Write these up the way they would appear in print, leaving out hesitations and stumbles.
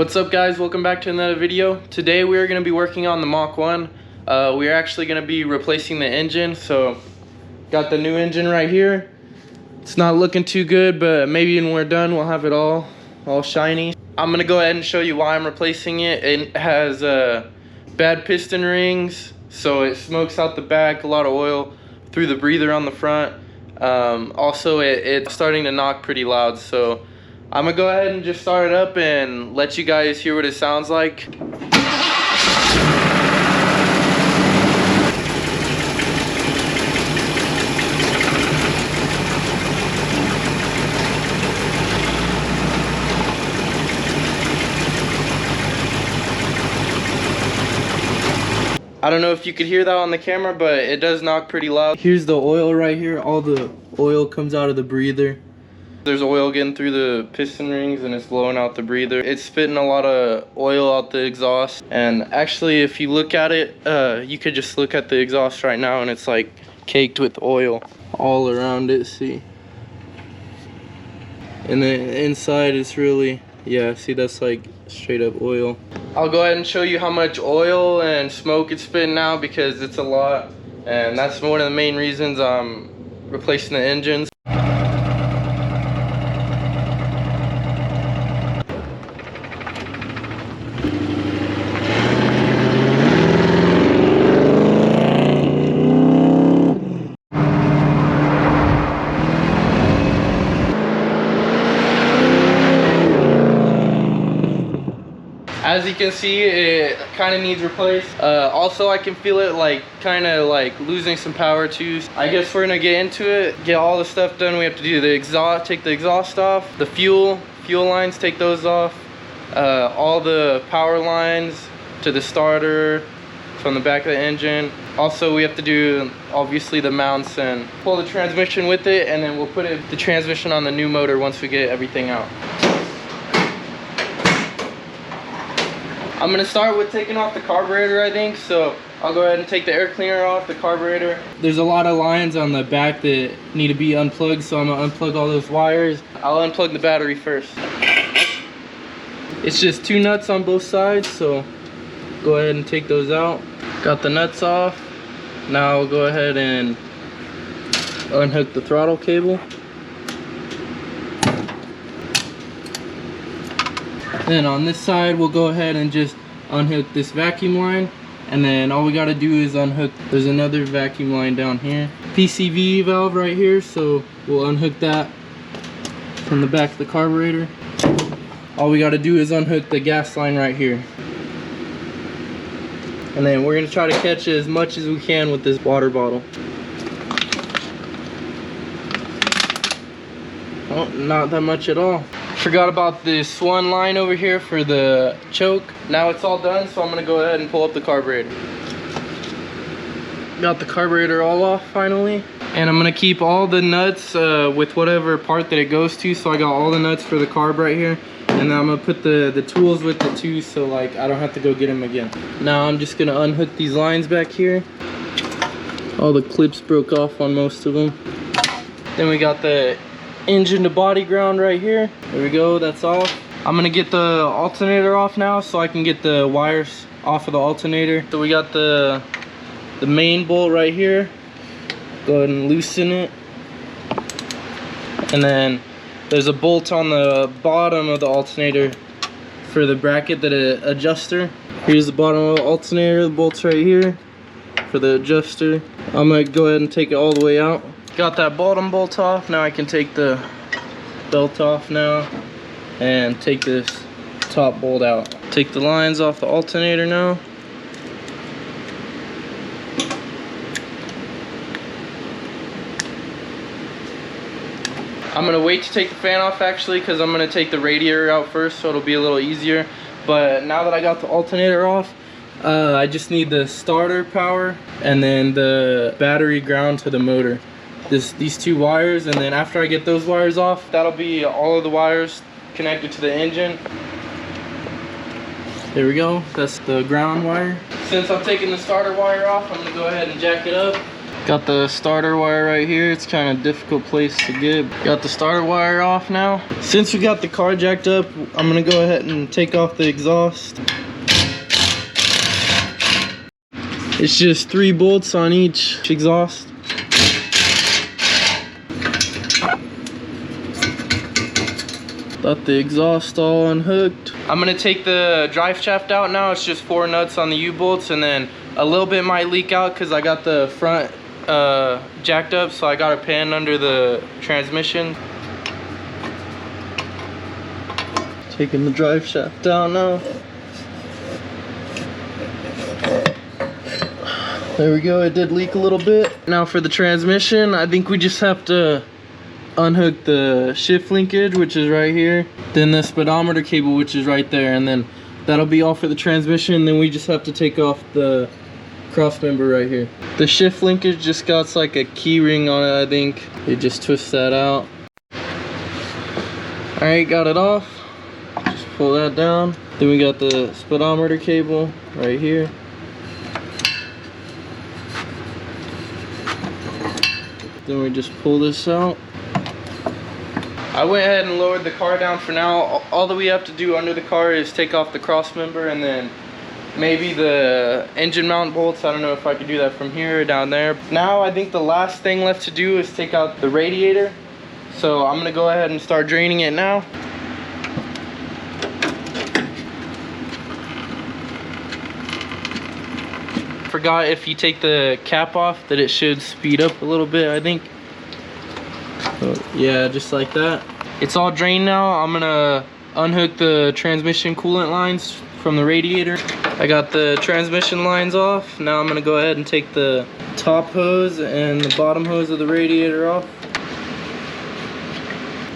What's up guys, welcome back to another video. Today we are going to be working on the Mach 1. We are actually going to be replacing the engine. So got the new engine right here. It's not looking too good, but maybe when we're done we'll have it all shiny. I'm going to go ahead and show you why I'm replacing it. It has bad piston rings, so it smokes out the back, a lot of oil through the breather on the front. Also it's starting to knock pretty loud, so I'm gonna go ahead and just start it up and let you guys hear what it sounds like. I don't know if you could hear that on the camera, but it does knock pretty loud. Here's the oil right here. All the oil comes out of the breather. There's oil getting through the piston rings and it's blowing out the breather. It's spitting a lot of oil out the exhaust. And actually, if you look at it, you could just look at the exhaust right now and it's like caked with oil all around it, see? And the inside is really, yeah, see, that's like straight up oil. I'll go ahead and show you how much oil and smoke it's spitting out because it's a lot. And that's one of the main reasons I'm replacing the engines. As you can see, it kind of needs replaced. Also, I can feel it like kind of like losing some power too. I guess we're gonna get into it, get all the stuff done. We have to do the exhaust, take the exhaust off, the fuel lines, take those off, all the power lines to the starter from the back of the engine. Also, we have to do obviously the mounts and pull the transmission with it, and then we'll put the transmission on the new motor once we get everything out. I'm gonna start with taking off the carburetor, I think. So I'll go ahead and take the air cleaner off the carburetor. There's a lot of lines on the back that need to be unplugged, so I'm gonna unplug all those wires. I'll unplug the battery first. It's just 2 nuts on both sides, so go ahead and take those out. Got the nuts off. Now I'll go ahead and unhook the throttle cable. Then on this side, we'll go ahead and just unhook this vacuum line. And then all we gotta do is unhook, there's another vacuum line down here. PCV valve right here, so we'll unhook that from the back of the carburetor. All we gotta do is unhook the gas line right here. And then we're gonna try to catch as much as we can with this water bottle. Oh, not that much at all. Forgot about this one line over here for the choke. Now it's all done, so I'm gonna go ahead and pull up the carburetor. Got the carburetor all off finally. And I'm gonna keep all the nuts with whatever part that it goes to. So I got all the nuts for the carb right here. And then I'm gonna put the tools with it too, so like I don't have to go get them again. Now I'm just gonna unhook these lines back here. All the clips broke off on most of them. Then we got the engine to body ground right here. There we go, that's off. I'm gonna get the alternator off now so I can get the wires off of the alternator. So we got the main bolt right here. Go ahead and loosen it. And then there's a bolt on the bottom of the alternator for the bracket, that adjuster. Here's the bottom of the alternator, the bolt's right here for the adjuster. I'm gonna go ahead and take it all the way out. Got that bottom bolt off. Now I can take the belt off now and take this top bolt out. Take the lines off the alternator now. I'm gonna wait to take the fan off actually, because I'm gonna take the radiator out first, so it'll be a little easier. But now that I got the alternator off, I just need the starter power and then the battery ground to the motor. These 2 wires, and then after I get those wires off, that'll be all of the wires connected to the engine. There we go, that's the ground wire. Since I'm taking the starter wire off, I'm gonna go ahead and jack it up. Got the starter wire right here. It's kind of difficult place to get. Got the starter wire off now. Since we got the car jacked up, I'm gonna go ahead and take off the exhaust. It's just 3 bolts on each exhaust. Got the exhaust all unhooked. I'm gonna take the drive shaft out now. It's just 4 nuts on the U-bolts, and then a little bit might leak out because I got the front jacked up, so I got a pan under the transmission. Taking the drive shaft down now. There we go, it did leak a little bit. Now for the transmission, I think we just have to unhook the shift linkage, which is right here, then the speedometer cable, which is right there, and then that'll be all for the transmission. Then we just have to take off the cross member right here. The shift linkage just got like a key ring on it, I think. You just twist that out. Alright, got it off. Just pull that down. Then we got the speedometer cable right here. Then we just pull this out. I went ahead and lowered the car down for now. All that we have to do under the car is take off the cross member and then maybe the engine mount bolts. I don't know if I could do that from here or down there. Now I think the last thing left to do is take out the radiator. So I'm gonna go ahead and start draining it now. Forgot, if you take the cap off, that it should speed up a little bit, I think. So, yeah, just like that. It's all drained now. I'm gonna unhook the transmission coolant lines from the radiator. I got the transmission lines off. Now I'm gonna go ahead and take the top hose and the bottom hose of the radiator off.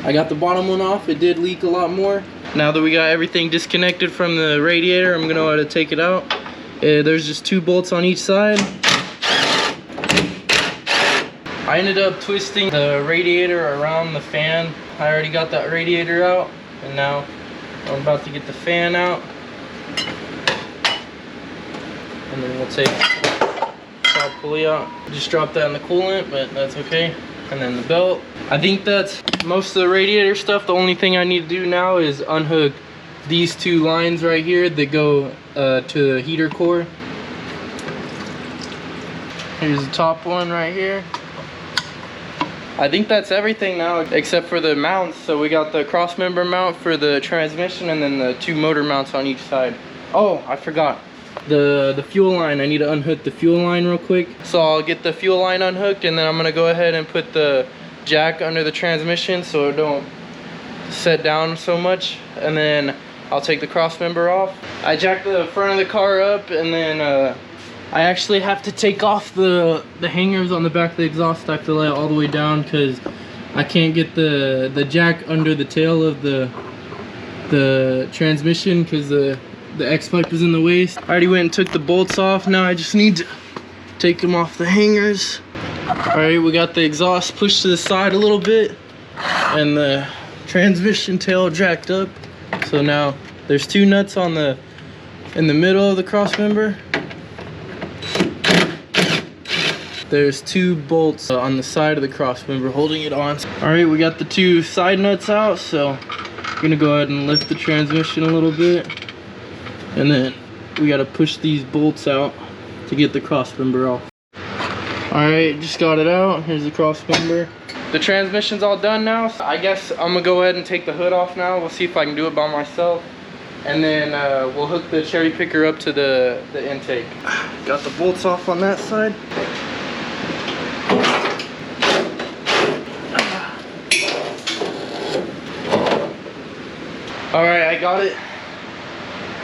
I got the bottom one off. It did leak a lot more. Now that we got everything disconnected from the radiator, I'm gonna go ahead and take it out. There's just 2 bolts on each side. I ended up twisting the radiator around the fan. I already got that radiator out, and now I'm about to get the fan out. And then we'll take the top pulley out. Just dropped that in the coolant, but that's okay. And then the belt. I think that's most of the radiator stuff. The only thing I need to do now is unhook these 2 lines right here that go to the heater core. Here's the top one right here. I think that's everything now except for the mounts. So we got the cross member mount for the transmission and then the 2 motor mounts on each side. Oh, I forgot. The fuel line. I need to unhook the fuel line real quick. So I'll get the fuel line unhooked, and then I'm gonna go ahead and put the jack under the transmission so it don't set down so much, and then I'll take the cross member off. I jacked the front of the car up, and then I actually have to take off the hangers on the back of the exhaust. I have to lay it all the way down because I can't get the jack under the tail of the transmission because the X pipe is in the way. I already went and took the bolts off. Now I just need to take them off the hangers. Alright, we got the exhaust pushed to the side a little bit and the transmission tail jacked up. So now there's 2 nuts in the middle of the cross member. There's 2 bolts on the side of the cross member holding it on. Alright, we got the 2 side nuts out, so I'm gonna go ahead and lift the transmission a little bit. And then we gotta push these bolts out to get the cross member off. Alright, just got it out. Here's the cross member. The transmission's all done now. So I guess I'm gonna go ahead and take the hood off now. We'll see if I can do it by myself. And then we'll hook the cherry picker up to the intake. Got the bolts off on that side. Alright, I got it.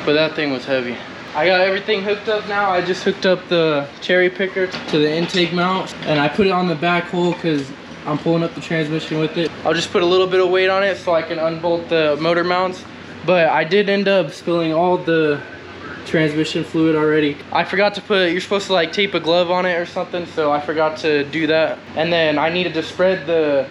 But that thing was heavy. I got everything hooked up now. I just hooked up the cherry picker to the intake mount, and I put it on the back hole because I'm pulling up the transmission with it. I'll just put a little bit of weight on it so I can unbolt the motor mounts. But I did end up spilling all the transmission fluid already. I forgot to put, you're supposed to like tape a glove on it or something, so I forgot to do that. And then I needed to spread the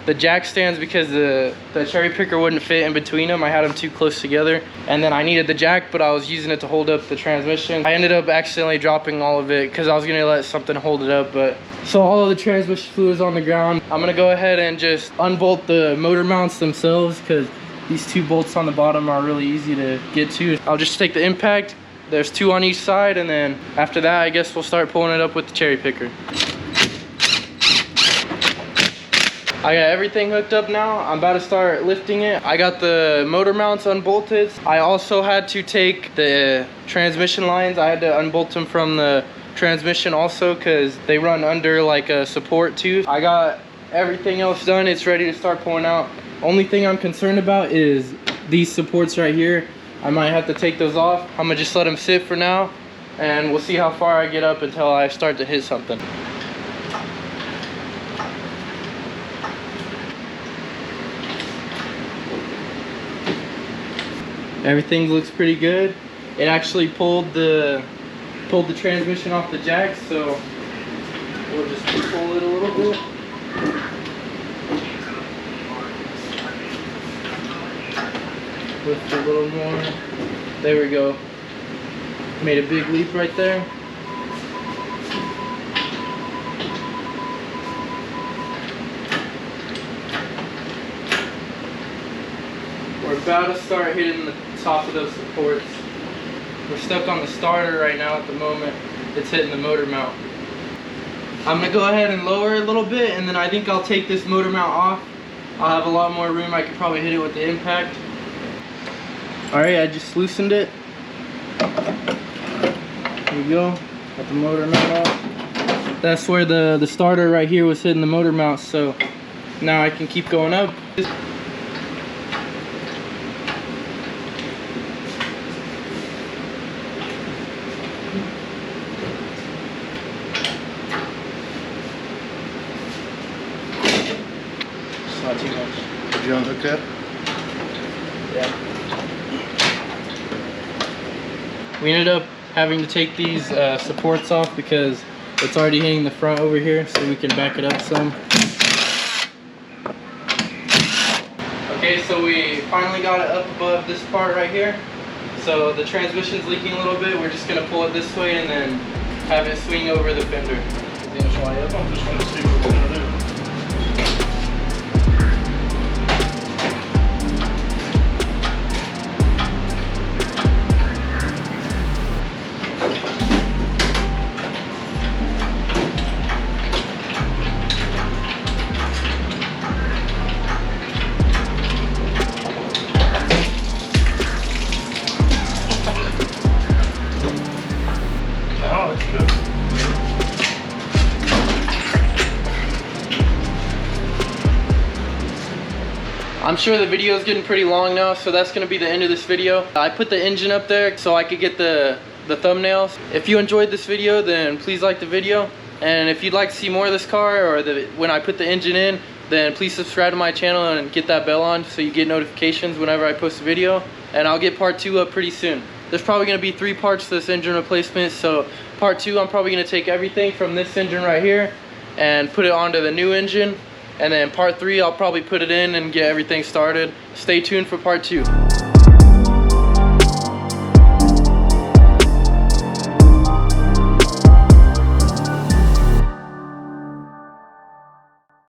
the jack stands because the cherry picker wouldn't fit in between them. I had them too close together, and then I needed the jack, but I was using it to hold up the transmission. I ended up accidentally dropping all of it because I was gonna let something hold it up, but so all of the transmission fluid is on the ground. I'm gonna go ahead and just unbolt the motor mounts themselves because these 2 bolts on the bottom are really easy to get to. I'll just take the impact. There's 2 on each side, and then after that, I guess we'll start pulling it up with the cherry picker. I got everything hooked up now. I'm about to start lifting it. I got the motor mounts unbolted. I also had to take the transmission lines. I had to unbolt them from the transmission also because they run under like a support too. I got everything else done. It's ready to start pulling out. Only thing I'm concerned about is these supports right here. I might have to take those off. I'm gonna just let them sit for now, and we'll see how far I get up until I start to hit something. Everything looks pretty good. It actually pulled the transmission off the jack, so we'll just pull it a little bit. Lift a little more. There we go. Made a big leap right there. We're about to start hitting the top of those supports. We're stuck on the starter right now at the moment. It's hitting the motor mount. I'm gonna go ahead and lower it a little bit, and then I think I'll take this motor mount off. I'll have a lot more room. I could probably hit it with the impact. All right, I just loosened it. There we go. Got the motor mount off. That's where the starter right here was hitting the motor mount, so now I can keep going up. Not too much. Did you unhook that? Yeah. We ended up having to take these supports off because it's already hitting the front over here, so we can back it up some. Okay, so we finally got it up above this part right here. So the transmission's leaking a little bit. We're just gonna pull it this way and then have it swing over the fender. I'm just want to see what we're gonna do. Oh, that's good. I'm sure the video is getting pretty long now, so that's going to be the end of this video. I put the engine up there so I could get the thumbnails. If you enjoyed this video, then please like the video. And if you'd like to see more of this car, or when I put the engine in, then please subscribe to my channel and get that bell on so you get notifications whenever I post a video. And I'll get part 2 up pretty soon. There's probably going to be 3 parts to this engine replacement, so part 2 I'm probably going to take everything from this engine right here and put it onto the new engine, and then part 3 I'll probably put it in and get everything started. Stay tuned for part 2.